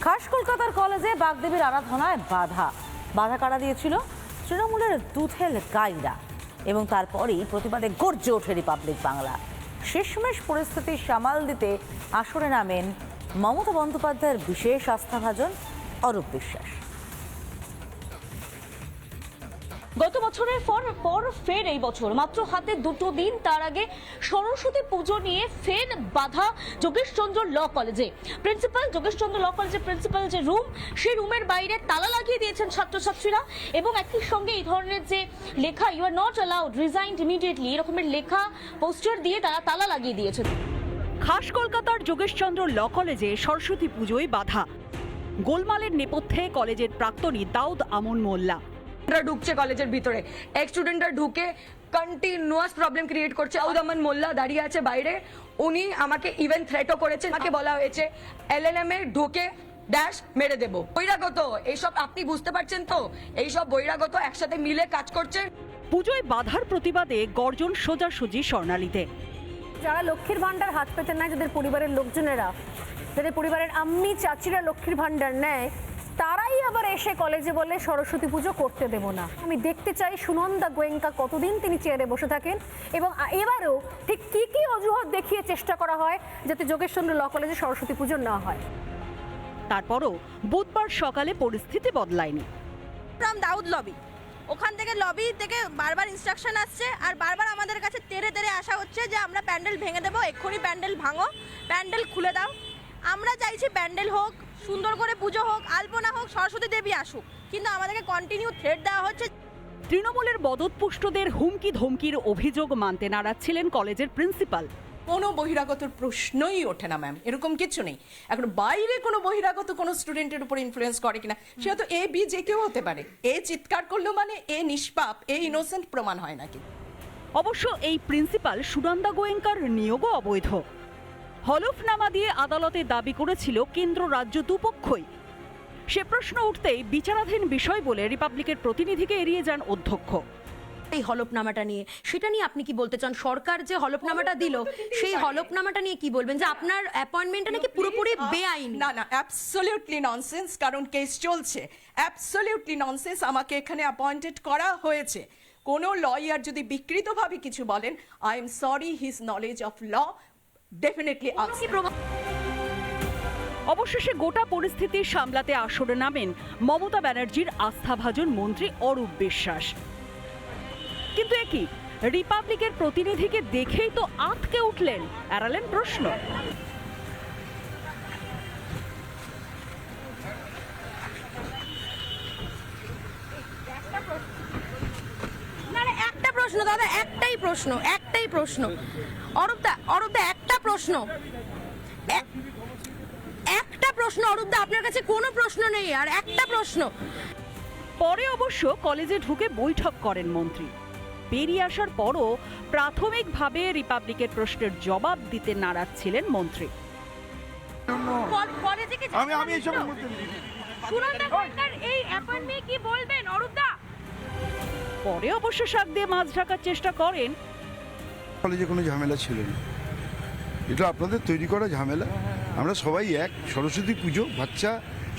খাস কলকাতার কলেজে বাগদেবীর আরাধনায় বাধা কারা দিয়েছিল তৃণমূলের দুধেল গাইরা, এবং তারপরেই প্রতিবাদে গর্জে ওঠে রিপাবলিক বাংলা। শেষমেশ পরিস্থিতি সামাল দিতে আসরে নামেন মমতা বন্দ্যোপাধ্যায়ের বিশেষ আস্থাভাজন অরূপ বিশ্বাস। গত বছরের পর ফের এই বছর মাত্র হাতে দুটো দিন, তার আগে সরস্বতী পুজো নিয়ে ফের বাধা যোগেশচন্দ্র ল কলেজে। যোগেশচন্দ্র ল কলেজের প্রিন্সিপাল যে রুম, সেই রুমের বাইরে তালা লাগিয়ে দিয়েছেন ছাত্রছাত্রীরা, এবং একই সঙ্গে এই ধরনের যে লেখা you are not allowed, resigned immediately, এরকমের লেখা পোস্টার দিয়ে তারা তালা লাগিয়ে দিয়েছেন। খাস কলকাতার যোগেশচন্দ্র ল কলেজে সরস্বতী পুজোয় বাধা। গোলমালের নেপথ্যে কলেজের প্রাক্তনী দাউদ আমন মোল্লা। ঢুকছে কলেজের ভিতরে, এক স্টুডেন্টরা ঢুকে কন্টিনিউয়াস প্রবলেম ক্রিয়েট করছে। দাউদ আমন মোল্লা দাঁড়িয়ে আছে বাইরে, উনি আমাকে ইভেন থ্রেটও করেছেন। আমাকে বলা হয়েছে এলএলএম এ ঢুকে ড্যাশ মেরে দেবো। বহিরাগত এইসব আপনি বুঝতে পারছেন তো, এইসব বহিরাগত একসাথে মিলে কাজ করছে। পুজোয় বাধার প্রতিবাদে গর্জন সোজাসুজি স্বর্ণালীতে। যারা লক্ষ্মীর ভান্ডার হাত পেতে নেয়, যাদের পরিবারের লোকজনেরা, যাদের পরিবারের আম্মি চাচিরা লক্ষ্মীর ভান্ডার নেয়, তারাই আবার এসে কলেজে বলে সরস্বতী পুজো করতে দেব না। আমি দেখতে চাই সুনন্দা গোয়েঙ্কা কতদিন তিনি চেয়ারে বসে থাকেন, এবং এবারেও ঠিক কি কি অজুহাত দেখিয়ে চেষ্টা করা হয় যাতে যোগেশচন্দ্র ল কলেজে সরস্বতী পুজো না হয়। তারপরও বুধবার সকালে পরিস্থিতি বদলায়নি। দাউদ লবি, ওখান থেকে লবি থেকে বারবার ইনস্ট্রাকশন আসছে, আর বারবার আমাদের কাছে তেরে তেরে আসা হচ্ছে যে আমরা প্যান্ডেল ভেঙে দেবো, এক্ষুনি প্যান্ডেল ভাঙো, প্যান্ডেল খুলে দাও। আমরা চাইছি প্যান্ডেল হোক, সুন্দর করে পুজো হোক, আলপনা হোক, সরস্বতী দেবী আসুক, কিন্তু আমাদেরকে কন্টিনিউ থ্রেট দেওয়া হচ্ছে। তৃণমূলের বদতপুষ্টদের হুমকি ধমকির অভিযোগ মানতে নারাজ কলেজের প্রিন্সিপাল। কোনো বহিরাগতর প্রশ্নই ওঠে না ম্যাম, এরকম কিছু নেই। এখন বাইরে কোনো বহিরাগত কোনো স্টুডেন্টের উপর ইনফ্লুয়েন্স করে কিনা, সেটা তো এ বি যে কেউ হতে পারে। এ চিৎকার করলো মানে এ নিষ্পাপ, এ ইনোসেন্ট প্রমাণ হয় নাকি? অবশ্য এই প্রিন্সিপাল সুনন্দা গোয়েঙ্কার নিয়োগও অবৈধ। হলফনামা দিয়ে আদালতে দাবি করেছিল কেন্দ্র রাজ্য দুপক্ষই। সে প্রশ্ন উঠতেই বিচারাধীন বিষয় বলে রিপাবলিকের প্রতিনিধিকে এড়িয়ে যান অধ্যক্ষ। এই হলফনামাটা নিয়ে, সেটা নিয়ে আপনি কি বলতে চান? সরকার যে হলফনামাটা দিল, সেই হলফনামাটা নিয়ে কি বলবেন? যে আপনার অ্যাপয়েন্টমেন্টটা নাকি পুরোপুরি বেআইন? না না, অ্যাবসলিউটলি ননসেন্স, কারণ কেস চলছে। অ্যাবসলিউটলি ননসেন্স, আমাকে এখানে অ্যাপয়েন্টেড করা হয়েছে। কোনো লয়ার যদি বিকৃতভাবে কিছু বলেন, I am sorry, his knowledge of law definitely অবশেষে গোটা পরিস্থিতি সামলাতে আসরে নামেন মমতা ব্যানার্জির আস্থাভাজন মন্ত্রী অরূপ বিশ্বাস। কিন্তু একই রিপাবলিকের প্রতিনিধিকে দেখেই তো আঁতকে উঠলেন, এড়ালেন প্রশ্ন। একটা প্রশ্ন দাদা, একটাই প্রশ্ন অরূপদা, একটা প্রশ্ন অরূপদা, আপনার কাছে কোনো প্রশ্ন নেই, আর একটা প্রশ্ন। পরে অবশ্য কলেজে ঢুকে বৈঠক করেন মন্ত্রী। বেরিয়ে আসার পরও প্রাথমিকভাবে রিপাবলিকের প্রশ্নের জবাব দিতে নারাজ ছিলেন মন্ত্রী। পরে অবশ্য শাক দিয়ে মাছ ঢাকার চেষ্টা করেন। কলেজে কোনো ঝামেলা ছিল না, এটা আপনাদের তৈরি করা ঝামেলা। আমরা সবাই এক, সরস্বতী পুজো, বাচ্চা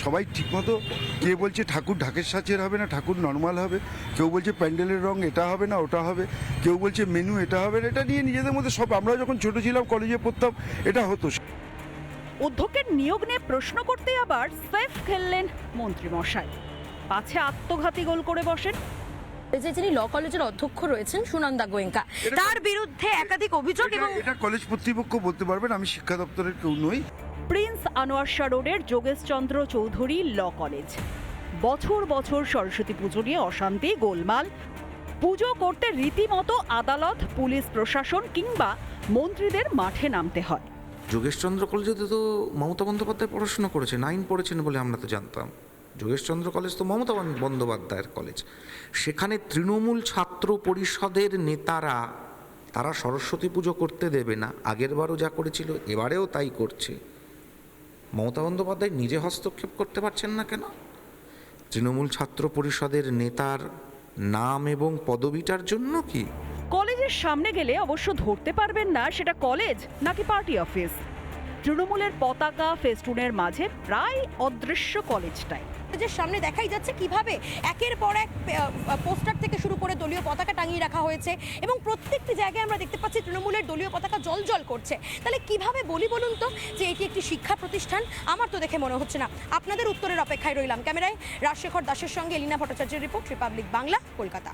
সবাই ঠিকমতো, কে বলছে ঠাকুর ঢাকের সাঁচের হবে না, ঠাকুর নর্মাল হবে, কেউ বলছে প্যান্ডেলের রং এটা হবে না ওটা হবে, কেউ বলছে মেনু এটা হবে না। এটা নিয়ে নিজেদের মধ্যে সব, আমরা যখন ছোট ছিলাম কলেজে পড়তাম এটা হতো। অধ্যক্ষের নিয়োগ নিয়ে প্রশ্ন করতে আবার সেফ খেললেন মন্ত্রী মশাই, পাছে আত্মঘাতী গোল করে বসেন। যিনি ল কলেজের অধ্যক্ষ রয়েছেন সুনন্দা গোয়েঙ্কা, তার বিরুদ্ধে একাধিক অভিযোগ, এবং এটা কলেজ কর্তৃপক্ষ বলতে পারবেন, আমি শিক্ষা দপ্তরের কেউ নই। প্রিন্স আনোয়ার শাহ রোডের যোগেশচন্দ্র চৌধুরী ল কলেজ। বছর বছর সরস্বতী পুজো নিয়ে অশান্তি, গোলমাল। পুজো করতে রীতিমতো আদালত, পুলিশ প্রশাসন কিংবা মন্ত্রীদের মাঠে নামতে হয়। যোগেশচন্দ্র কলেজে তো মমতা বন্দ্যোপাধ্যায় পড়াশোনা করেছে, 9 পড়েছেন বলে আমরা তো জানতাম। যোগেশচন্দ্র কলেজ তো মমতা বন্দ্যোপাধ্যায়ের কলেজ। সেখানে তৃণমূল ছাত্র পরিষদের নেতারা, তারা সরস্বতী পুজো করতে দেবে না। আগেরবারও যা করেছিল এবারেও তাই করছে। মমতা বন্দ্যোপাধ্যায় নিজে হস্তক্ষেপ করতে পারছেন না কেন? তৃণমূল ছাত্র পরিষদের নেতার নাম এবং পদবিটার জন্য কি? কলেজের সামনে গেলে অবশ্য ধরতে পারবেন না সেটা কলেজ নাকি পার্টি অফিস। তৃণমূলের পতাকা ফেস্টুনের মাঝে প্রায় অদৃশ্য কলেজটাই। কলেজের সামনে দেখাই যাচ্ছে কিভাবে একের পর এক পোস্টার থেকে শুরু করে দলীয় পতাকা টাঙিয়ে রাখা হয়েছে এবং প্রত্যেকটি জায়গায় আমরা দেখতে পাচ্ছি তৃণমূলের দলীয় পতাকা জলজল করছে। তাহলে কিভাবে বলি বলুন তো যে এটি একটি শিক্ষা প্রতিষ্ঠান? আমার তো দেখে মনে হচ্ছে না। আপনাদের উত্তরের অপেক্ষায় রইলাম। ক্যামেরায় রাজশেখর দাসের সঙ্গে এলিনা ভট্টাচার্যের রিপোর্ট, রিপাবলিক বাংলা, কলকাতা।